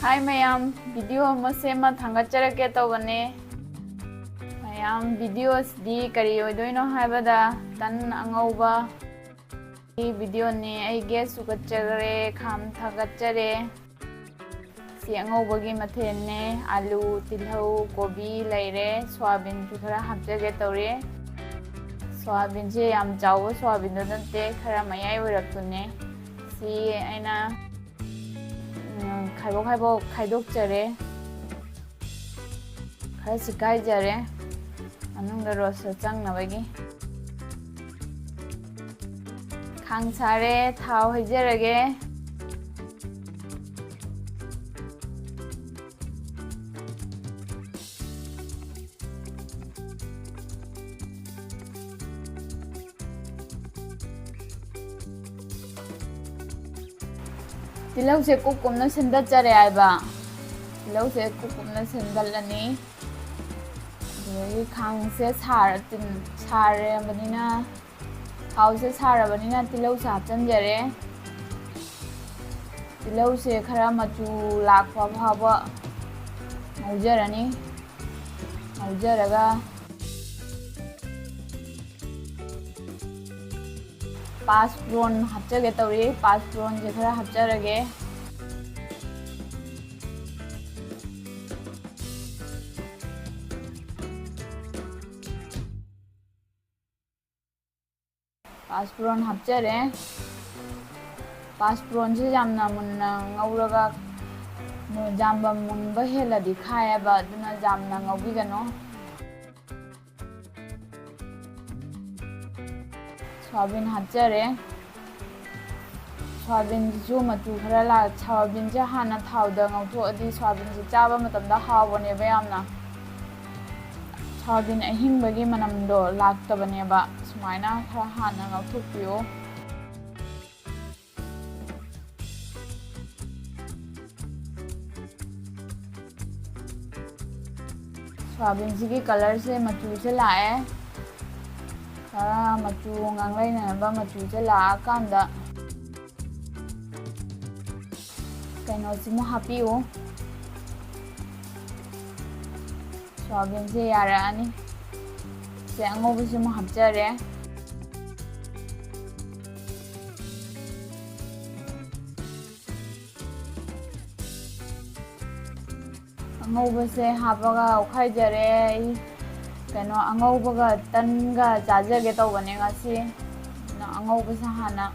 हाय ma'am video same थांगचरके तौबने ma'am वीडियोसदी करी होइदोइनो हाइबदा तन अंगौबा वीडियो ने आई गैस सुगचरे खाम थागचरे सी अंगौबगी मथेने आलू तिलहौ कोबी लैरे सोयाबीन की खरा हापजगे तौरे सोयाबीन से याम चाव सोयाबीन नते खरा मयाई ओइरक्तुने सी आइना खाइदोकचरे खरा सिकाइजरे मनुंगदा रोस्ट चंगनबगी खांग सारे थाव हैजरगे तिलौ से कुकुमना सिंदचरे आइबा तिलौ से कुकुमना सिंदलनी खांग से सारे बनिना थाव से सारबनिना तिलौ से हापचनजरे तिलौ से खरा मचू लाखवा फाबा मौजरनी मौजरगा पाँचफोरन हापचगे तौरी पाँचफोरन से खरा हापचरगे पाँचफोरन हापचरे पाँचफोरन से जामना मुन्ना ngौरगा जामबा मुनबा हेलदी खायबा अदुना जामना ngौबिगनो सोयाबीन हापचरे सोयाबीन जो मचू खरा ला सोयाबीन से हाना थावदा ngौथोअदि सोयाबीन से चाबा मतमदा हावबनेबा यामना सोयाबीन अहिंबगी मनमदो लाक्तबनेबा सुमाइना खरा हाना ngौथोकपियो सोयाबीन की कलर से मचू से लाए खरा मचू nganglaiनबा मचू से लाकांदा कैनोसिमो हापियो सोयाबीन से यारानी से अंगोबसिमो हापचरे अंगोबसे हापगा उखाइजरे कैनो अंगौबगा तनगा चाजगे तौबने ngasi अंगौबसे हाना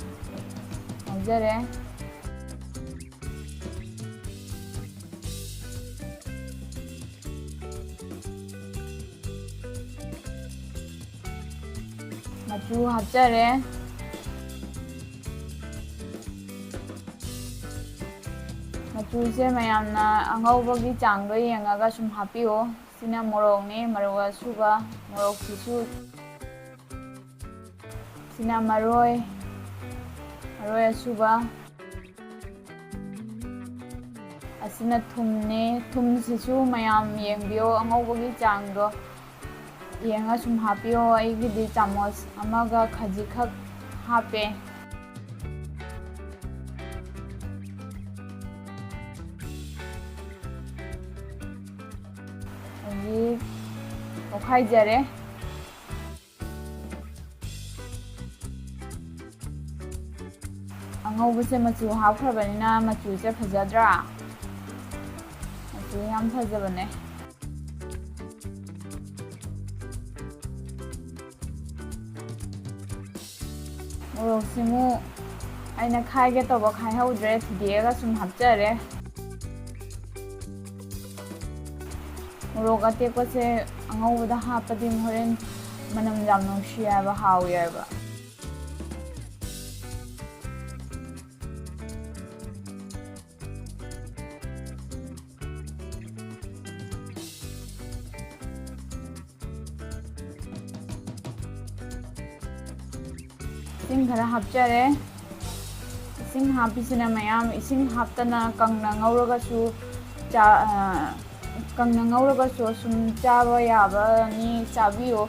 मौजरे मचू हापचरे मचू से मैमना अंगौबगी चांगो येंगागा सुम हापियो सिना मोरोगने मरोग सुबा मोरोग सिसु सिना मरोय सुबा असिना थुमने थुम सिसु मयाम येंबियो अंगौबगी चांगो येंगा सुम हापियो आइगिदि चामच अमागा खजिखक हापे ओखाइजरे अंगौबसे मचू हापख्रबनिना मचू से फजद्रा मचू याम फजबने मोरोगसिमु आइना खाइगे तौबा खाइहौद्रे थुदिएगा सुम हापचरे मोरोग अतेकपसे अंगौबदा हापदी होरेन मनम जाम नौसियाबा हाउयाबा इसिंग खरा हापचरे इसिंग हापिसिना मयाम इसिंग हापतना कंगना ngौरगासु कंगना ngौरगासु सुम चाबा याबानी चाबियो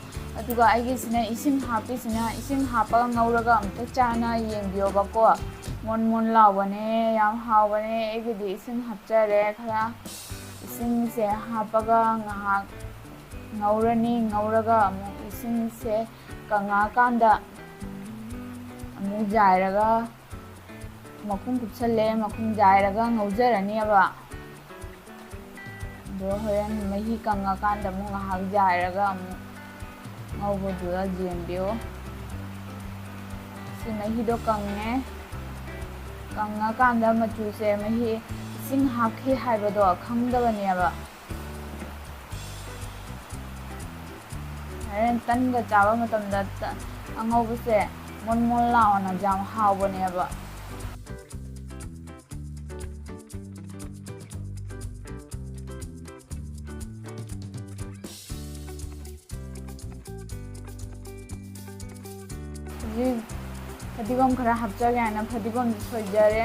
इसिंग हापिसिना इसिंग हापा ngौरगा अमता चाना येंबियोबाको ꯃꯣꯟ ꯃꯣꯟ ꯂꯥꯎꯕꯅꯦ ꯌꯥꯝ ꯍꯥꯎꯕꯅꯦ ꯑꯩꯒꯤꯗꯤ ꯏꯁꯤꯡ ꯍꯥꯞꯆꯔꯦ ꯈꯔ ꯏꯁꯤꯡꯁꯦ ꯍꯥꯞꯄꯒ ꯉꯥꯏꯍꯥꯛ ꯉꯧꯔꯅꯤ ꯉꯧꯔꯒ ꯑꯃꯨꯛ ꯏꯁꯤꯡꯁꯦ ꯀꯪꯉꯛꯑꯀꯥꯟꯗ ꯑꯃꯨꯛ ꯌꯥꯏꯔꯒ ꯃꯈꯨꯝ ꯀꯨꯞꯁꯜꯂꯦ ꯃꯈꯨꯝ ꯌꯥꯏꯔꯒ ꯉꯧꯖꯔꯅꯦꯕ ꯑꯗꯣ ꯍꯣꯔꯦꯟ ꯃꯍꯤ ꯀꯪꯉꯀꯥꯟꯗ ꯑꯃꯨꯛ ꯉꯥꯏꯍꯥꯛ ꯌꯥꯏꯔꯒ ꯑꯃꯨꯛ ꯉꯧꯕꯗꯨꯗ ꯌꯦꯡꯕꯤꯌꯨ ꯁꯤ ꯃꯍꯤꯗꯣ ꯀꯪꯉꯦ ꯀꯪꯉꯀꯥꯟꯗ ꯃꯆꯨꯁꯦ ꯃꯍꯤ ꯏꯁꯤꯡ ꯍꯥꯞꯈꯤ ꯍꯥꯏꯕꯗꯣ ꯈꯪꯗꯕꯅꯦꯕ ꯍꯣꯔꯦꯟ ꯇꯟꯒ ꯆꯥꯕ ꯃꯇꯝꯗ ꯑꯉꯧꯕꯁꯦ ꯃꯣꯟ ꯃꯣꯟ ꯂꯥꯎꯅ ꯌꯥꯝ ꯍꯥꯎꯕꯅꯦꯕ ꯍꯧꯖꯤꯛ ꯐꯗꯤꯒꯣꯝ ꯈꯔ ꯍꯥꯞꯆꯒꯦ ꯍꯥꯏꯅ ꯐꯗꯤꯒꯣꯝꯁꯦ ꯁꯣꯏꯖꯔꯦ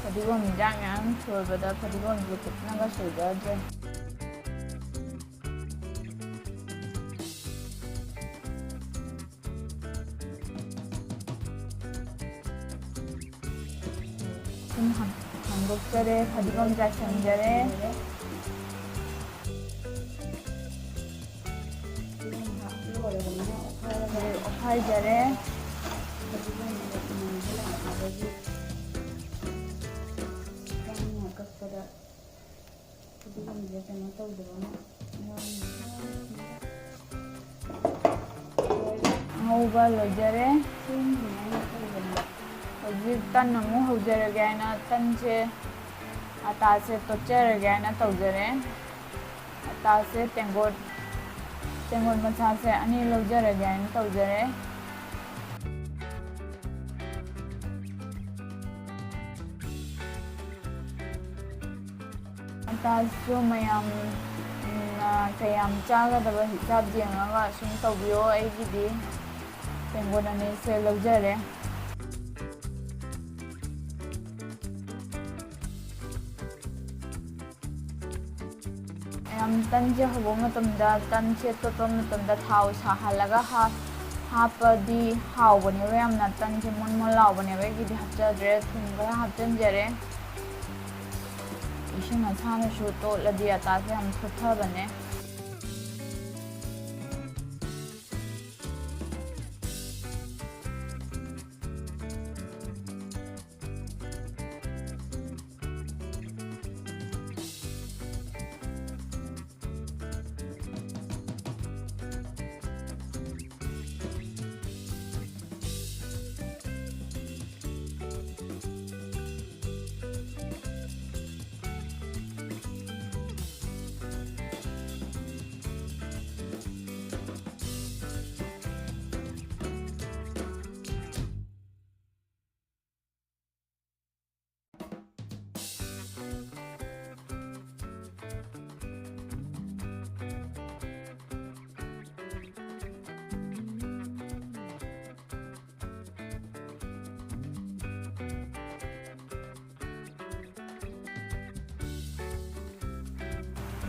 ꯐꯗꯤꯒꯣꯝ ꯏꯟꯖꯥꯡ ꯃꯌꯥꯝ ꯁꯣꯏꯕꯗ ꯐꯗꯤꯒꯣꯝꯁꯦ ꯐꯖꯅꯒ ꯁꯣꯏꯖꯗ꯭ꯔꯦ ꯁꯨꯝ ꯍꯥꯡꯗꯣꯛꯆꯔꯦ ꯐꯗꯤꯒꯣꯝ ꯆꯥꯏꯁꯤꯟꯖꯔꯦ ꯑꯣꯠꯈꯥꯏꯖꯔꯦ ꯉꯧꯕ ꯂꯣꯏꯖꯔꯦ ꯍꯧꯖꯤꯛ ꯇꯟ ꯑꯃꯨꯛ ꯍꯧꯖꯔꯒꯦ ꯍꯥꯏꯅ ꯇꯟꯁꯦ ꯑꯇꯥꯁꯦ ꯇꯣꯠꯆꯔꯒꯦ ꯍꯥꯏꯅ ꯇꯧꯖꯔꯦ ꯑꯇꯥꯁꯦ ꯇꯦꯡꯀꯣꯠ ꯃꯆꯥꯁꯦ 2 ꯂꯧꯖꯔꯒꯦ ꯍꯥꯏꯅ ꯇꯧꯖꯔꯦ ꯑꯇꯥꯁꯨ ꯃꯌꯥꯝ ꯀꯌꯥꯝ ꯆꯥꯒꯗꯕ ꯍꯤसाꯕ ꯌꯦꯡꯉꯒ ꯁꯨꯝ ꯇꯧꯕꯤꯌꯣ ꯑꯩꯒꯤꯗꯤ ꯇꯦꯡꯀꯣꯠ 2ꯁꯦ ꯂꯧꯖꯔꯦ ꯇꯟꯁꯦ ꯍꯧꯕ ꯃꯇꯝꯗ ꯇꯟꯁꯦ ꯇꯣꯠꯄ ꯃꯇꯝꯗ ꯊꯥꯎ ꯁꯥꯍꯜꯂꯒ ꯍꯥꯞꯄꯗꯤ ꯍꯥꯎꯕꯅꯦꯕ ꯌꯥꯝꯅ ꯇꯟꯁꯦ ꯃꯣꯟ ꯃꯣꯟ ꯂꯥꯎꯕꯅꯦꯕ ꯑꯩꯒꯤꯗꯤ ꯍꯥꯞꯆꯗ꯭ꯔꯦ ꯊꯨꯝ ꯈꯔ ꯍꯥꯞꯆꯤꯟꯖꯔꯦ ꯏꯁꯤꯡ ꯑꯁꯥꯕꯁꯨ ꯇꯣꯠꯂꯗꯤ ꯑꯇꯥꯁꯦ ꯌꯥꯝ ꯊꯣꯠꯊꯕꯅꯦ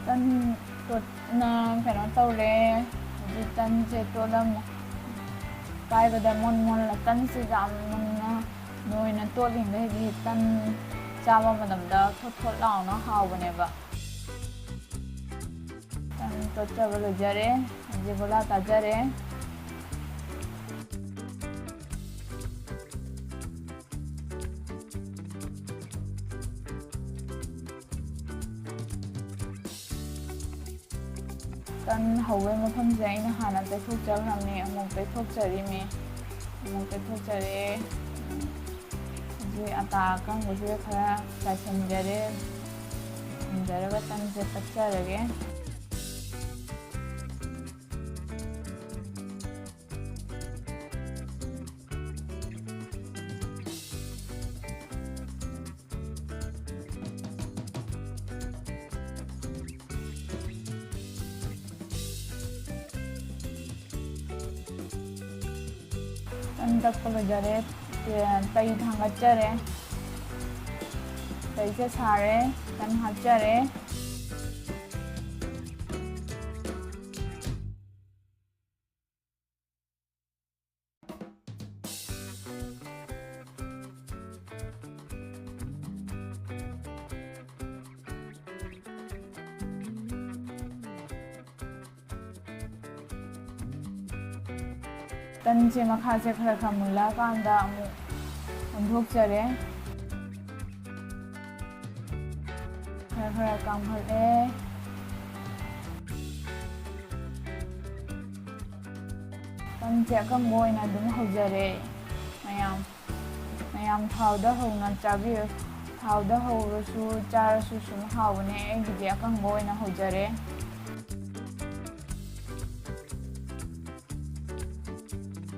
ꯇꯟ ꯇꯣꯠꯅ ꯀꯩꯅꯣ ꯇꯧꯔꯦ ꯍꯧꯖꯤꯛ ꯇꯟꯁꯦ ꯇꯣꯠꯂꯝꯃꯦ ꯄꯥꯏꯕꯗ ꯃꯣꯟ ꯃꯣꯟ ꯇꯟꯁꯦ ꯌꯥꯝ ꯅꯣꯏꯅ ꯇꯣꯠꯂꯤꯉꯩꯗꯤ ꯇꯟ ꯆꯥꯕ ꯃꯇꯝꯗ ꯊꯣꯠ ꯊꯣꯠ ꯂꯥꯎꯅ ꯍꯥꯎꯕꯅꯦꯕ ꯇꯟ ꯇꯣꯠꯆꯕ ꯂꯣꯏꯖꯔꯦ ꯍꯧꯖꯤꯛ ꯒꯨꯂꯥ ꯇꯥꯖꯔꯦ ꯇꯟ ꯍꯧꯕꯩ ꯃꯐꯝꯁꯦ ꯑꯩꯅ ꯍꯥꯟꯅ ꯇꯩꯊꯣꯛꯆꯈ꯭ꯔꯕꯅꯦ ꯑꯃꯨꯛ ꯇꯩꯊꯣꯛꯆꯔꯤꯃꯦ ꯑꯃꯨꯛ ꯇꯩꯊꯣꯛꯆꯔꯦ ꯍꯧꯖꯤꯛ ꯑꯇꯥ ꯑꯀꯪꯕꯁꯤꯗ ꯈꯔ ꯆꯥꯏꯁꯤꯟꯖꯔꯦ ꯊꯝꯖꯔꯒ ꯇꯟꯁꯦ ꯇꯛꯆꯔꯒꯦ ꯇꯟ ꯇꯛꯄ ꯂꯣꯏꯖꯔꯦ ꯇꯩ ꯊꯥꯡꯒꯠꯆꯔꯦ ꯇꯩꯁꯦ ꯁꯥꯔꯦ ꯇꯟ ꯍꯥꯞꯆꯔꯦ ꯇꯟꯁꯦ ꯃꯈꯥꯁꯦ ꯈꯔ ꯈꯔ ꯃꯨꯜꯂꯛꯑꯀꯥꯟꯗ ꯑꯃꯨꯛ ꯑꯣꯟꯊꯣꯛꯆꯔꯦ꯫ ꯈꯔ ꯈꯔ ꯀꯥꯝꯈꯠꯂꯦ꯫ ꯇꯟꯁꯦ ꯑꯀꯪꯕ ꯑꯣꯏꯅ ꯑꯗꯨꯝ ꯍꯧꯖꯔꯦ ꯃꯌꯥꯝ ꯊꯥꯎꯗ ꯍꯧꯅ ꯆꯥꯕꯤꯌꯨ꯫ ꯊꯥꯎꯗ ꯍꯧꯔꯁꯨ ꯆꯥꯔꯁꯨ ꯁꯨꯝ ꯍꯥꯎꯕꯅꯦ꯫ ꯑꯩꯒꯤꯗꯤ ꯑꯀꯪꯕ ꯑꯣꯏꯅ ꯍꯧꯖꯔꯦ꯫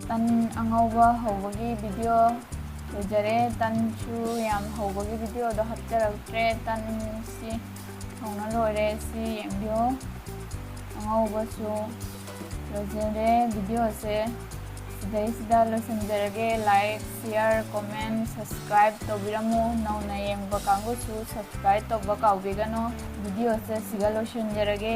ꯇꯟ ꯑꯉꯧꯕ ꯍꯧꯕꯒꯤ ꯚꯤꯗꯤꯑꯣ ꯂꯣꯏꯖꯔꯦ꯫ ꯇꯟꯁꯨ ꯌꯥꯝ ꯍꯧꯕꯒꯤ ꯚꯤꯗꯤꯑꯣꯗꯣ ꯍꯥꯞꯆꯔꯛꯇ꯭ꯔꯦ꯫ ꯇꯟꯁꯤ ꯊꯣꯡꯅ ꯂꯣꯏꯔꯦ꯫ ꯁꯤ ꯌꯦꯡꯕꯤꯌꯨ꯫ ꯑꯉꯧꯕꯁꯨ ꯂꯣꯏꯖꯔꯦ ꯚꯤꯗꯤꯑꯣꯁꯦ꯫ ꯁꯤꯗꯩꯁꯤꯗ ꯂꯣꯏꯁꯤꯟꯖꯔꯒꯦ꯫ ꯂꯥꯏꯛ, ꯁꯤꯌꯔ, ꯀꯣꯃꯦꯟ, ꯁꯕꯁꯀ꯭ꯔꯥꯏꯕ ꯇꯧꯕꯤꯔꯝꯃꯨ꯫ ꯅꯧꯅ ꯌꯦꯡꯕ ꯀꯥꯡꯕꯨꯁꯨ ꯁꯕꯁꯀ꯭ꯔꯥꯏꯕ ꯇꯧꯕ ꯀꯥꯎꯕꯤꯒꯅꯨ꯫ ꯚꯤꯗꯤꯑꯣꯁꯦ ꯁꯤꯒ ꯂꯣꯏꯁꯤꯟꯖꯔꯒꯦ꯫